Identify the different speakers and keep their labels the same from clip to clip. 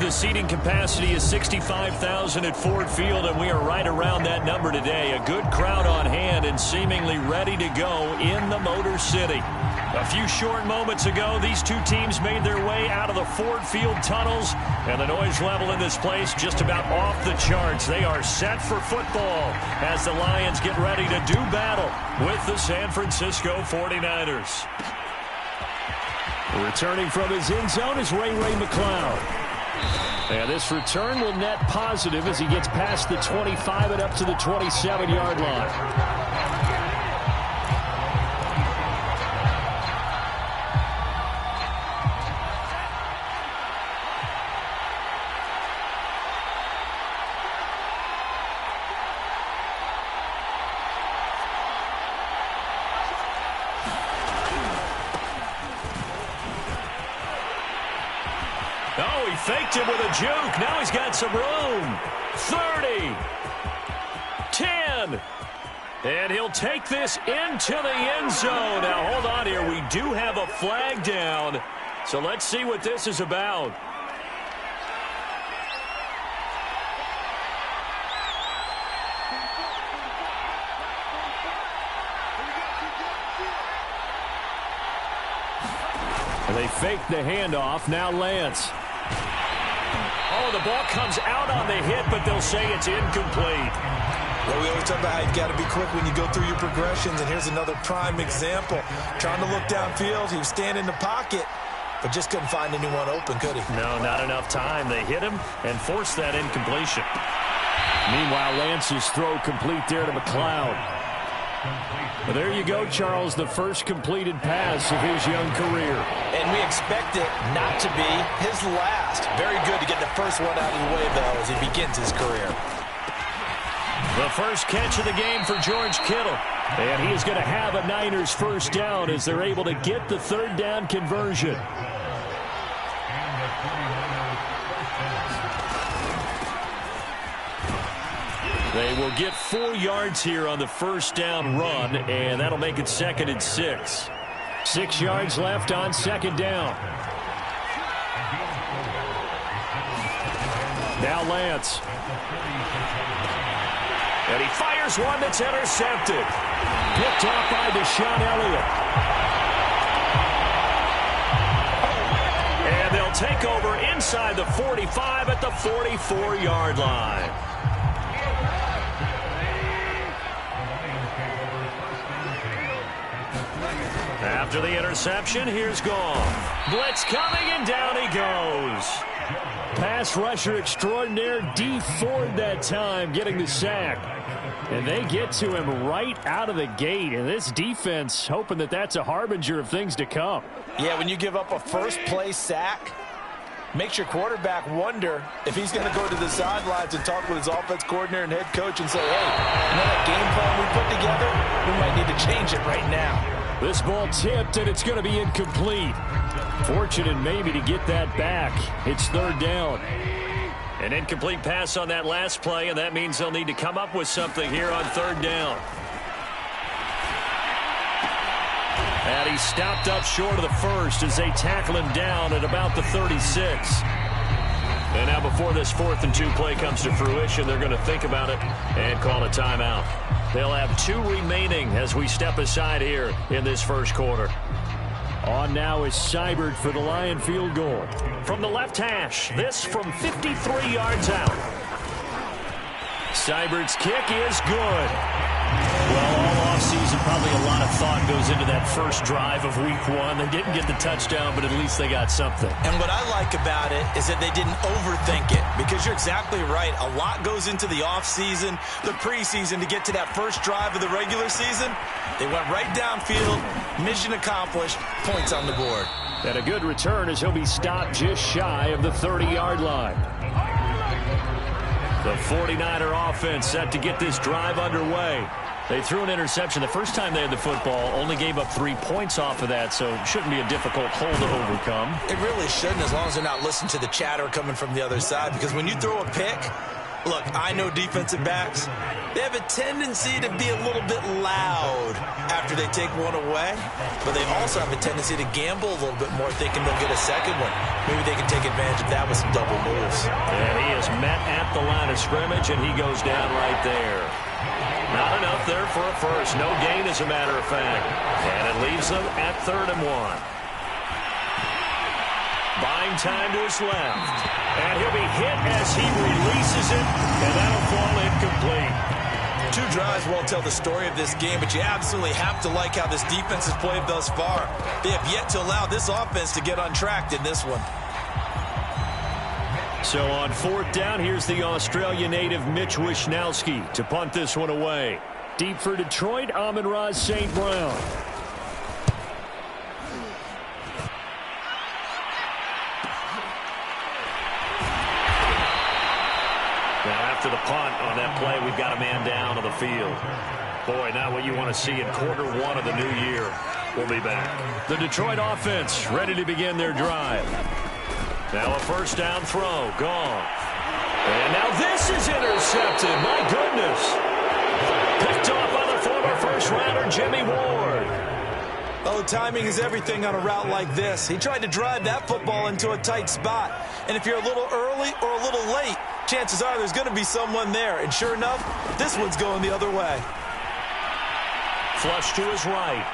Speaker 1: the seating capacity is 65,000 at Ford Field, and we are right around that number today. A good crowd on hand and seemingly ready to go in the Motor City. A few short moments ago, these two teams made their way out of the Ford Field tunnels, and the noise level in this place just about off the charts. They are set for football as the Lions get ready to do battle with the San Francisco 49ers. Returning from his end zone is Ray McCloud. And this return will net positive as he gets past the 25 and up to the 27-yard line. Oh, he faked him with a juke. Now he's got some room. 30. 10. And he'll take this into the end zone. Now, hold on here. We do have a flag down. So let's see what this is about. And they fake the handoff. Now Lance. Oh, the ball comes out on the hit, but they'll say it's incomplete.
Speaker 2: Well, we always talk about how you've got to be quick when you go through your progressions, and here's another prime example. Trying to look downfield, he was standing in the pocket, but just couldn't find anyone open, could he?
Speaker 1: No, not enough time. They hit him and forced that incompletion. Meanwhile, Lance's throw complete there to McCloud. Well, there you go, Charles, the first completed pass of his young career.
Speaker 2: And we expect it not to be his last. Very good to get the first one out of the way, though, as he begins his career.
Speaker 1: The first catch of the game for George Kittle. And he is going to have a Niners first down as they're able to get the third down conversion. They will get 4 yards here on the first down run, and that'll make it 2nd and 6. 6 yards left on second down. Now Lance. And he fires one that's intercepted. Picked off by Deshaun Elliott. And they'll take over inside the 45 at the 44-yard line. After the interception, here's Goff. Blitz coming, and down he goes. Pass rusher extraordinaire, D. Ford that time, getting the sack. And they get to him right out of the gate. And this defense hoping that that's a harbinger of things to come.
Speaker 2: Yeah, when you give up a first-play sack, makes your quarterback wonder if he's going to go to the sidelines and talk with his offense coordinator and head coach and say, hey, you know that game plan we put together? We might need to change it right now.
Speaker 1: This ball tipped, and it's going to be incomplete. Fortunate maybe to get that back. It's third down. An incomplete pass on that last play, and that means they'll need to come up with something here on third down. And he stopped up short of the first as they tackle him down at about the 36. And now before this 4th and 2 play comes to fruition, they're going to think about it and call a timeout. They'll have 2 remaining as we step aside here in this first quarter. On now is Seibert for the Lion field goal. From the left hash, this from 53 yards out. Seibert's kick is good. Well, all offseason, probably a lot of thought goes into that first drive of week 1. They didn't get the touchdown, but at least they got something.
Speaker 2: And what I like about it is that they didn't overthink it, because you're exactly right. A lot goes into the offseason, the preseason, to get to that first drive of the regular season. They went right downfield, mission accomplished, points on the board.
Speaker 1: And a good return as he'll be stopped just shy of the 30-yard line. The 49er offense set to get this drive underway. They threw an interception the first time they had the football, only gave up 3 points off of that, so it shouldn't be a difficult hole to overcome.
Speaker 2: It really shouldn't, as long as they're not listening to the chatter coming from the other side, because when you throw a pick, look, I know defensive backs, they have a tendency to be a little bit loud after after they take one away, but they also have a tendency to gamble a little bit more, thinking they'll get a second one. Maybe they can take advantage of that with some double moves.
Speaker 1: And he is met at the line of scrimmage, and he goes down right there. Not enough there for a first. No gain, as a matter of fact. And it leaves them at 3rd and 1. Buying time to his left. And he'll be hit as he releases it, and that'll fall incomplete.
Speaker 2: 2 drives won't tell the story of this game, but you absolutely have to like how this defense has played thus far. They have yet to allow this offense to get untracked in this one.
Speaker 1: So on 4th down, here's the Australia native Mitch Wishnowski to punt this one away. Deep for Detroit, Amon-Ra St. Brown. After the punt on that play, we've got a man down on the field. Boy, not what you want to see in quarter 1 of the new year. We'll be back. The Detroit offense ready to begin their drive. Now a 1st down throw, gone. And now this is intercepted. My goodness. Picked off by the former first-rounder Jimmy Ward.
Speaker 2: Oh, timing is everything on a route like this. He tried to drive that football into a tight spot. And if you're a little early or a little late, chances are there's going to be someone there. And sure enough, this one's going the other way.
Speaker 1: Flush to his right.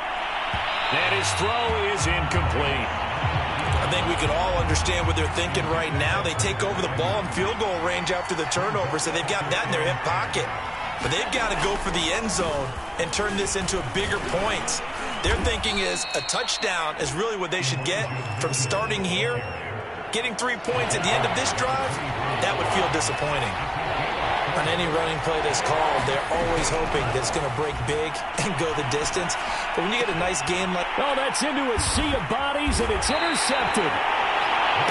Speaker 1: And his throw is incomplete.
Speaker 2: I think we can all understand what they're thinking right now. They take over the ball in field goal range after the turnover, so they've got that in their hip pocket. But they've got to go for the end zone and turn this into a bigger point. Their thinking is a touchdown is really what they should get from starting here. Getting 3 points at the end of this drive, that would feel disappointing. On any running play that's called, they're always hoping that it's going to break big and go the distance. But when you get a nice game like...
Speaker 1: Oh, that's into a sea of bodies, and it's intercepted.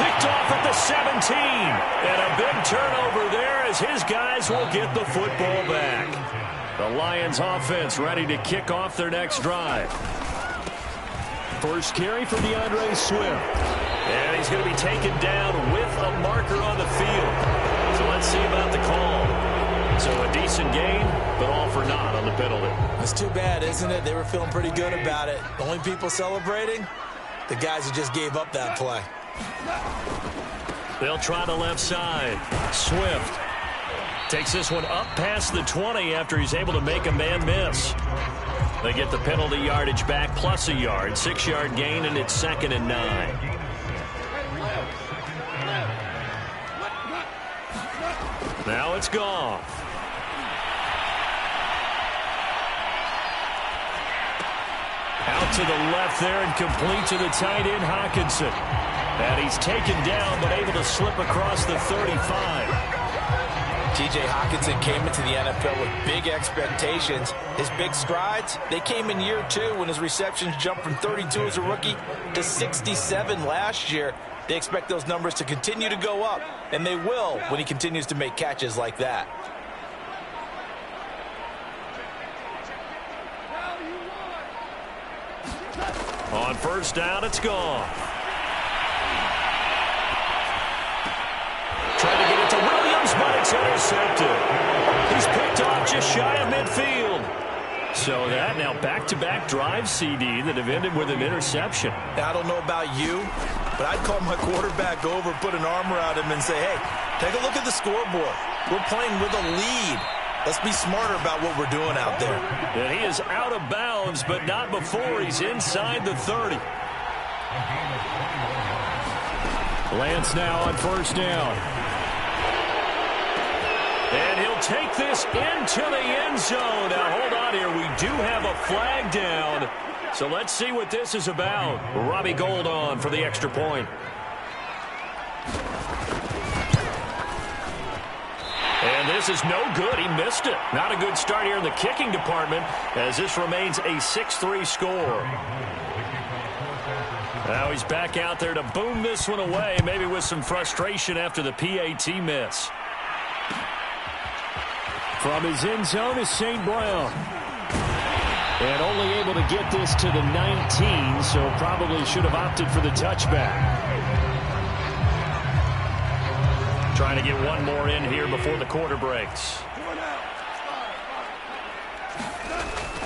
Speaker 1: Picked off at the 17. And a big turnover there as his guys will get the football back. The Lions offense ready to kick off their next drive. First carry for DeAndre Swift. And he's going to be taken down with a marker on the field. So let's see about the call. So a decent gain, but all for naught on the penalty.
Speaker 2: That's too bad, isn't it? They were feeling pretty good about it. The only people celebrating, the guys who just gave up that play.
Speaker 1: They'll try the left side. Swift takes this one up past the 20 after he's able to make a man miss. They get the penalty yardage back plus a yard. 6-yard gain, and it's 2nd and 9. Now it's Goff. Out to the left there and complete to the tight end, Hockenson. And he's taken down but able to slip across the 35.
Speaker 2: T.J. Hockenson came into the NFL with big expectations. His big strides, they came in year 2 when his receptions jumped from 32 as a rookie to 67 last year. They expect those numbers to continue to go up, and they will when he continues to make catches like that.
Speaker 1: On 1st down, it's gone. Trying to get it to Williams, but it's intercepted. He's picked off just shy of midfield. So that now back-to-back drive, CD, that have ended with an interception.
Speaker 2: I don't know about you, but I'd call my quarterback over, put an arm around him, and say, hey, take a look at the scoreboard. We're playing with a lead. Let's be smarter about what we're doing out there.
Speaker 1: And he is out of bounds, but not before he's inside the 30. Lance now on 1st down. And he'll take this into the end zone. Now, hold on here. We do have a flag down. So let's see what this is about. Robbie Gould on for the extra point. And this is no good. He missed it. Not a good start here in the kicking department as this remains a 6-3 score. Now he's back out there to boom this one away, maybe with some frustration after the PAT miss. From his end zone is St. Brown. And only able to get this to the 19, so probably should have opted for the touchback. Trying to get one more in here before the quarter breaks.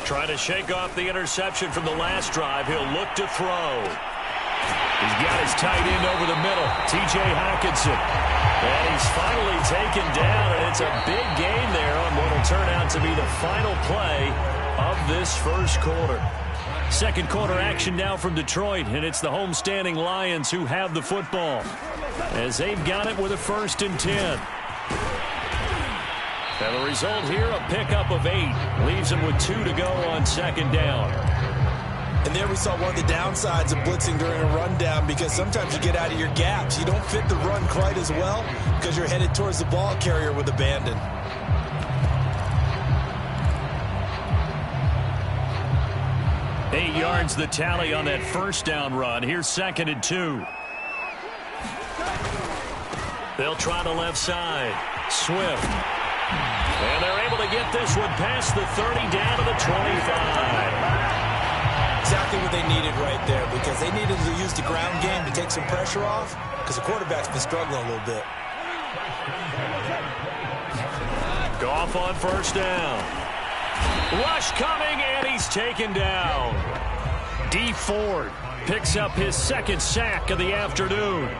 Speaker 1: Trying to shake off the interception from the last drive. He'll look to throw. He's got his tight end over the middle, T.J. Hockenson. And he's finally taken down, and it's a big gain there on what will turn out to be the final play of this first quarter. Second quarter action now from Detroit, and it's the homestanding Lions who have the football as they've got it with a 1st and 10. And the result here, a pickup of 8. Leaves them with 2 to go on 2nd down.
Speaker 2: And there we saw one of the downsides of blitzing during a rundown, because sometimes you get out of your gaps. You don't fit the run quite as well because you're headed towards the ball carrier with abandon.
Speaker 1: Eight yards the tally on that 1st down run. Here's 2nd and 2. They'll try the left side. Swift. And they're able to get this one past the 30 down to the 25.
Speaker 2: Exactly what they needed right there, because they needed to use the ground game to take some pressure off, because the quarterback's been struggling a little bit.
Speaker 1: Goff on 1st down. Rush coming, and he's taken down. D. Ford picks up his 2nd sack of the afternoon.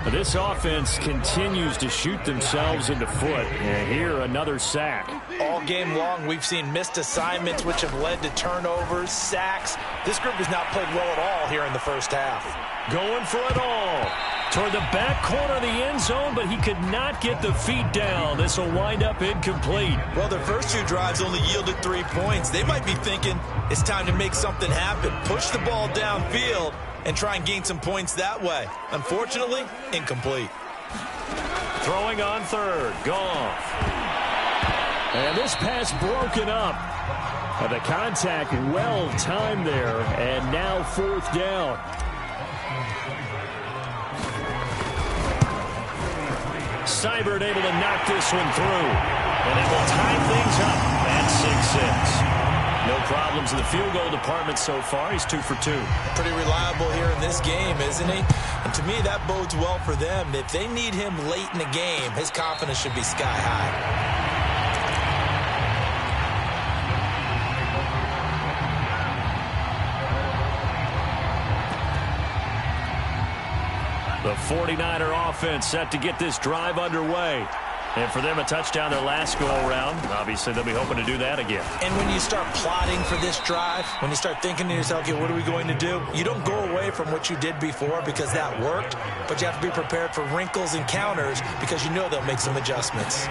Speaker 1: But this offense continues to shoot themselves in the foot. And here, another sack.
Speaker 2: All game long, we've seen missed assignments, which have led to turnovers, sacks. This group has not played well at all here in the first half.
Speaker 1: Going for it all. Toward the back corner of the end zone, but he could not get the feet down. This will wind up incomplete.
Speaker 2: Well, their first 2 drives only yielded 3 points. They might be thinking it's time to make something happen. Push the ball downfield and try and gain some points that way. Unfortunately, incomplete.
Speaker 1: Throwing on 3rd. Goff. And this pass broken up. And the contact well timed there. And now 4th down. Seibert able to knock this one through. And it will tie things up at 6-6. No problems in the field goal department so far. He's 2 for 2.
Speaker 2: Pretty reliable here in this game, isn't he? And to me, that bodes well for them. If they need him late in the game, his confidence should be sky high.
Speaker 1: The 49er offense set to get this drive underway. And for them, a touchdown their last go-around. Obviously, they'll be hoping to do that again.
Speaker 2: And when you start plotting for this drive, when you start thinking to yourself, okay, what are we going to do? You don't go away from what you did before because that worked, but you have to be prepared for wrinkles and counters because you know they'll make some adjustments.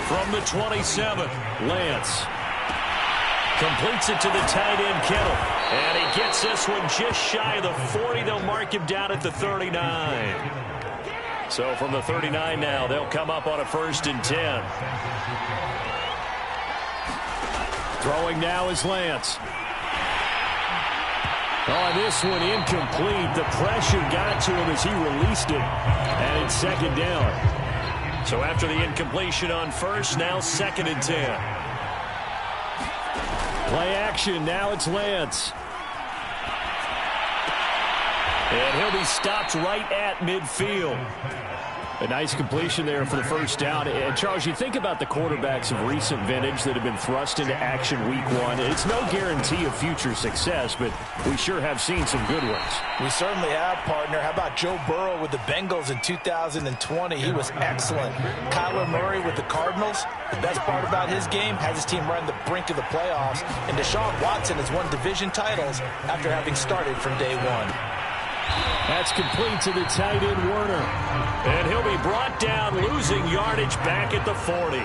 Speaker 1: From the 27, Lance completes it to the tight end, Kittle. And he gets this one just shy of the 40. They'll mark him down at the 39. So from the 39 now, they'll come up on a 1st and 10. Throwing now is Lance. Oh, this one incomplete. The pressure got to him as he released it. And it's 2nd down. So after the incompletion on 1st, now 2nd and 10. Play action. Now it's Lance. And he'll be stopped right at midfield. A nice completion there for the 1st down. And, Charles, you think about the quarterbacks of recent vintage that have been thrust into action week 1. It's no guarantee of future success, but we sure have seen some good ones.
Speaker 2: We certainly have, partner. How about Joe Burrow with the Bengals in 2020? He was excellent. Kyler Murray with the Cardinals. The best part about his game, has his team right on the brink of the playoffs. And Deshaun Watson has won division titles after having started from day 1.
Speaker 1: That's complete to the tight end, Werner. And he'll be brought down, losing yardage back at the 40.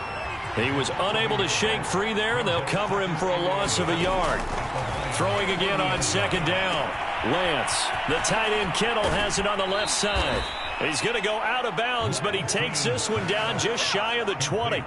Speaker 1: He was unable to shake free there, and they'll cover him for a loss of a yard. Throwing again on 2nd down. Lance, the tight end, Kittle, has it on the left side. He's going to go out of bounds, but he takes this one down just shy of the 20.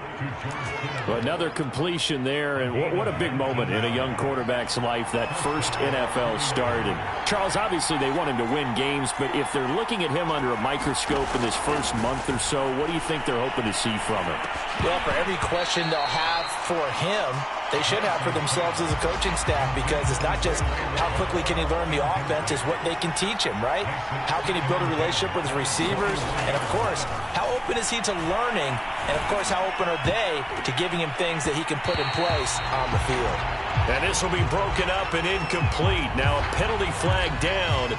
Speaker 1: Well, another completion there, and what a big moment in a young quarterback's life, that first NFL start. And Charles, obviously they want him to win games, but if they're looking at him under a microscope in this first month or so, what do you think they're hoping to see from him?
Speaker 2: Well, for every question they'll have for him, they should have for themselves as a coaching staff, because it's not just how quickly can he learn the offense, it's what they can teach him, right? How can he build a relationship with his receivers? And, of course, how open is he to learning? And, of course, how open are they to giving him things that he can put in place on the field?
Speaker 1: And this will be broken up and incomplete. Now a penalty flag down,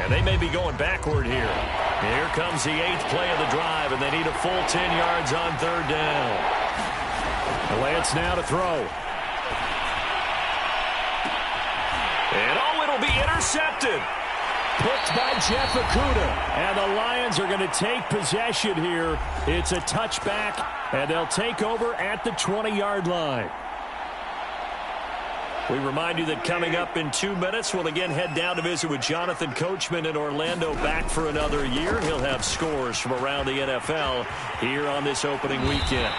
Speaker 1: and they may be going backward here. Here comes the 8th play of the drive, and they need a full 10 yards on 3rd down. Lance now to throw. And it'll be intercepted. Picked by Jeff Okudah. And the Lions are going to take possession here. It's a touchback, and they'll take over at the 20-yard line. We remind you that coming up in 2 minutes, we'll again head down to visit with Jonathan Coachman in Orlando, back for another year. He'll have scores from around the NFL here on this opening weekend.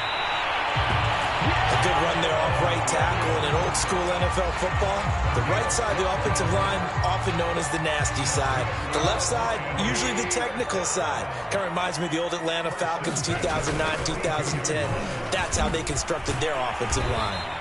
Speaker 2: A good run there off right tackle in an old-school NFL football. The right side of the offensive line, often known as the nasty side. The left side, usually the technical side. Kind of reminds me of the old Atlanta Falcons 2009, 2010. That's how they constructed their offensive line.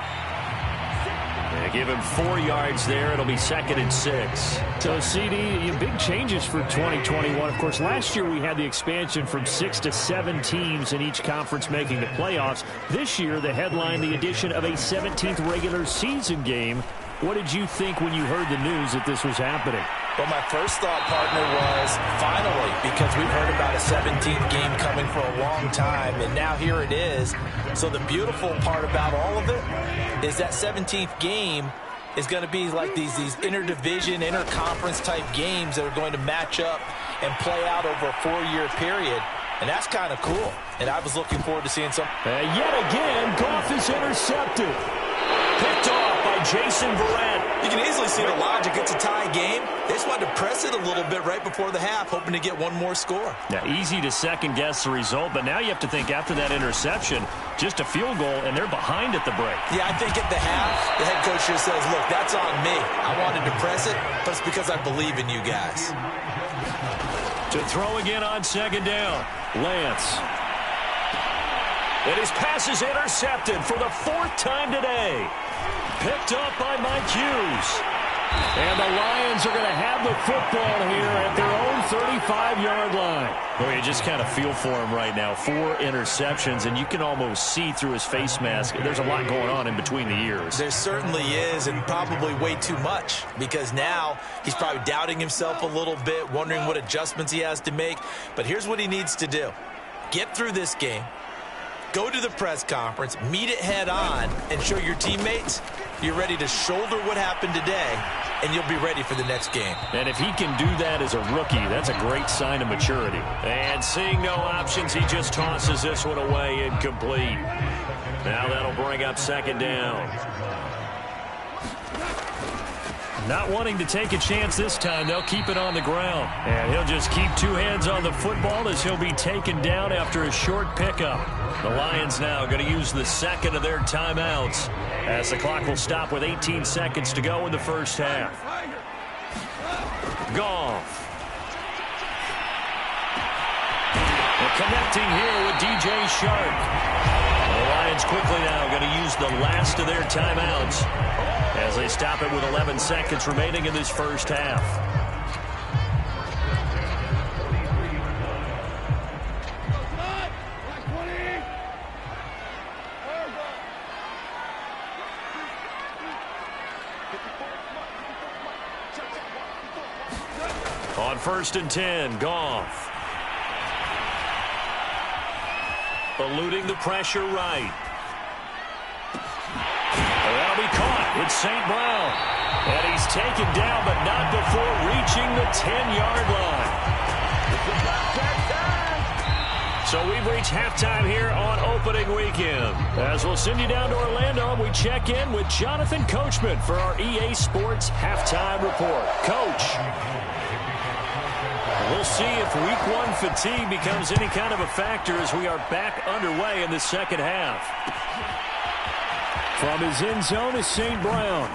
Speaker 1: They give him 4 yards there. It'll be 2nd and 6.
Speaker 3: So, CD, big changes for 2021. Of course, last year we had the expansion from 6 to 7 teams in each conference making the playoffs. This year, the headline, the addition of a 17th regular season game. What did you think when you heard the news that this was happening?
Speaker 2: Well, my first thought, partner, was finally, because we've heard about a 17th game coming for a long time, and now here it is. So the beautiful part about all of it is that 17th game is going to be like these interdivision, interconference type games that are going to match up and play out over a 4-year period. And that's kind of cool. And I was looking forward to seeing some.
Speaker 1: Yet again, Goff is intercepted. Picked off by Jason Verrett.
Speaker 2: You can easily see the logic. It's a tie game. They just wanted to press it a little bit right before the half, hoping to get one more score.
Speaker 1: Now, easy to second-guess the result, but now you have to think after that interception, just a field goal, and they're behind at the break.
Speaker 2: Yeah, I think at the half, the head coach just says, look, that's on me. I wanted to press it, but it's because I believe in you guys.
Speaker 1: To throw again on 2nd down, Lance. And his pass is intercepted for the 4th time today. Picked up by Mike Hughes. And the Lions are going to have the football here at their own 35-yard line. Well, you just kind of feel for him right now. 4 interceptions, and you can almost see through his face mask. There's a lot going on in between the ears.
Speaker 2: There certainly is, and probably way too much, because now he's probably doubting himself a little bit, wondering what adjustments he has to make. But here's what he needs to do. Get through this game. Go to the press conference, meet it head on, and show your teammates you're ready to shoulder what happened today, and you'll be ready for the next game.
Speaker 1: And if he can do that as a rookie, that's a great sign of maturity. And seeing no options, he just tosses this one away, incomplete. Now that'll bring up 2nd down. Not wanting to take a chance this time, they'll keep it on the ground. And he'll just keep 2 hands on the football as he'll be taken down after a short pickup. The Lions now going to use the 2nd of their timeouts as the clock will stop with 18 seconds to go in the first half. Goff. And connecting here with DJ Shark. The Lions quickly now going to use the last of their timeouts as they stop it with 11 seconds remaining in this first half. On 1st and 10, Goff. Eluding the pressure right. That'll be caught. It's St. Brown. And he's taken down, but not before reaching the 10-yard line. So we've reached halftime here on opening weekend. As we'll send you down to Orlando, we check in with Jonathan Coachman for our EA Sports Halftime Report. Coach. We'll see if Week 1 fatigue becomes any kind of a factor as we are back underway in the second half.
Speaker 3: From his end zone is St. Brown.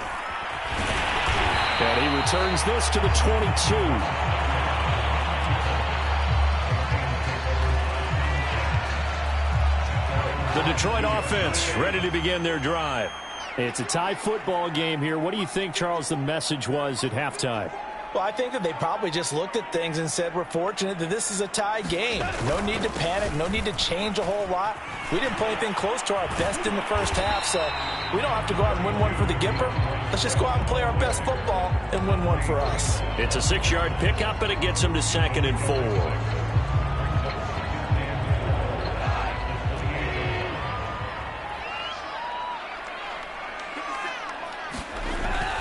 Speaker 3: And he returns this to the 22.
Speaker 1: The Detroit offense ready to begin their drive.
Speaker 3: It's a tie football game here. What do you think, Charles, the message was at halftime?
Speaker 2: Well, I think that they probably just looked at things and said, we're fortunate that this is a tie game. No need to panic, no need to change a whole lot. We didn't play anything close to our best in the first half, so we don't have to go out and win one for the Gipper. Let's just go out and play our best football and win one for us.
Speaker 1: It's a 6-yard pickup, and it gets them to 2nd and 4.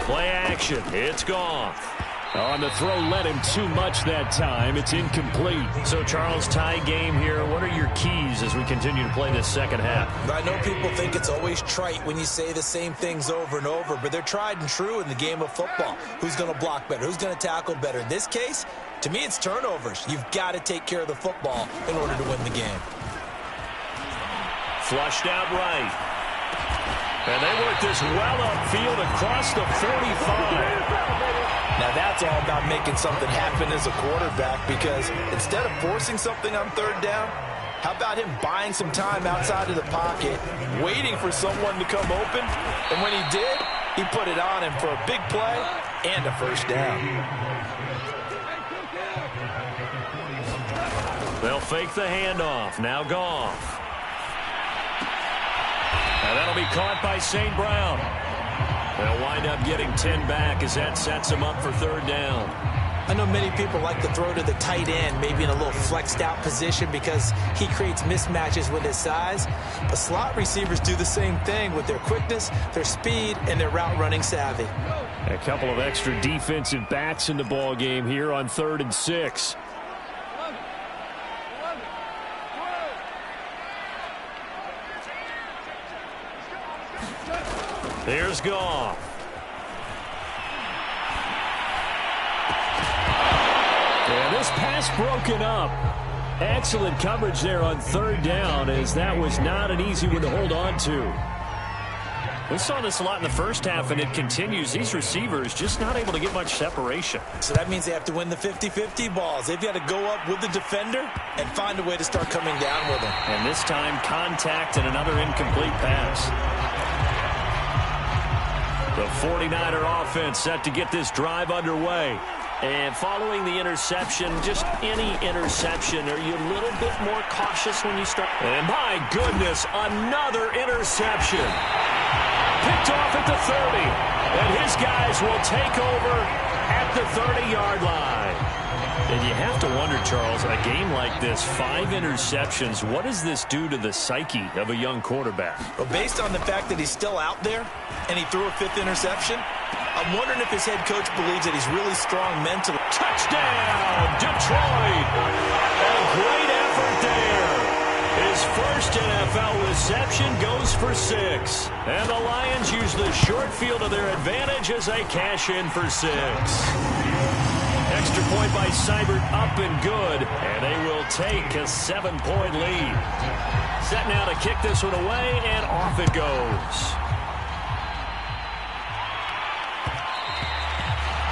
Speaker 1: Play action. It's gone.
Speaker 3: On the throw, let him too much that time. It's incomplete.
Speaker 1: So, Charles, tie game here. What are your keys as we continue to play this second half?
Speaker 2: I know people think it's always trite when you say the same things over and over, but they're tried and true in the game of football. Who's going to block better? Who's going to tackle better? In this case, to me, it's turnovers. You've got to take care of the football in order to win the game.
Speaker 1: Flushed out right. And they work this well upfield across the 45.
Speaker 2: Now that's all about making something happen as a quarterback, because instead of forcing something on 3rd down, how about him buying some time outside of the pocket, waiting for someone to come open, and when he did, he put it on him for a big play and a 1st down.
Speaker 1: They'll fake the handoff. Now Goff. And that'll be caught by St. Brown. They'll wind up getting 10 back as that sets them up for 3rd down.
Speaker 2: I know many people like to throw to the tight end, maybe in a little flexed out position because he creates mismatches with his size. But slot receivers do the same thing with their quickness, their speed, and their route running savvy.
Speaker 3: A couple of extra defensive backs in the ball game here on 3rd and 6.
Speaker 1: Here's Goff.
Speaker 3: And this pass broken up. Excellent coverage there on 3rd down, as that was not an easy one to hold on to.
Speaker 1: We saw this a lot in the first half, and it continues. These receivers just not able to get much separation.
Speaker 2: So that means they have to win the 50-50 balls. They've got to go up with the defender and find a way to start coming down with him.
Speaker 1: And this time, contact and another incomplete pass. The 49er offense set to get this drive underway. And following the interception, just any interception, are you a little bit more cautious when you start? And my goodness, another interception. Picked off at the 30. And his guys will take over at the 30-yard line. And you have to wonder, Charles, in a game like this, 5 interceptions, what does this do to the psyche of a young quarterback?
Speaker 2: Well, based on the fact that he's still out there and he threw a 5th interception, I'm wondering if his head coach believes that he's really strong mentally.
Speaker 1: Touchdown, Detroit! A great effort there. His first NFL reception goes for 6. And the Lions use the short field to their advantage as they cash in for 6. Extra point by Seibert, up and good. And they will take a 7-point lead. Set now to kick this one away, and off it goes.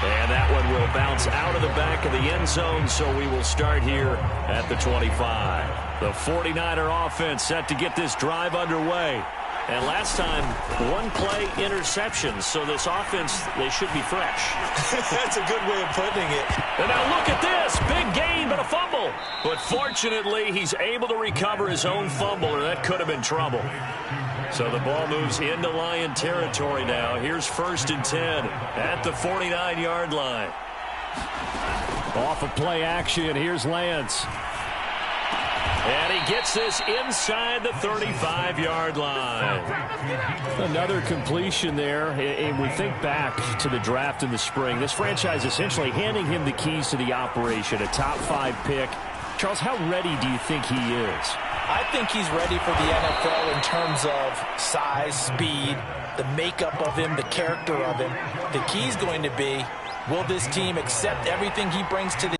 Speaker 1: And that one will bounce out of the back of the end zone, so we will start here at the 25. The 49er offense set to get this drive underway. And last time, 1-play interceptions, so this offense, they should be fresh.
Speaker 2: That's a good way of putting it.
Speaker 1: And now look at this. Big gain, but a fumble. But fortunately, he's able to recover his own fumble, or that could have been trouble. So the ball moves into Lion territory now. Here's 1st and 10 at the 49-yard line.
Speaker 3: Off of play action, here's Lance.
Speaker 1: And he gets this inside the 35-yard line.
Speaker 3: Another completion there. And we think back to the draft in the spring. This franchise essentially handing him the keys to the operation, a top 5 pick. Charles, how ready do you think he is?
Speaker 2: I think he's ready for the NFL in terms of size, speed, the makeup of him, the character of him. The key is going to be, will this team accept everything he brings to the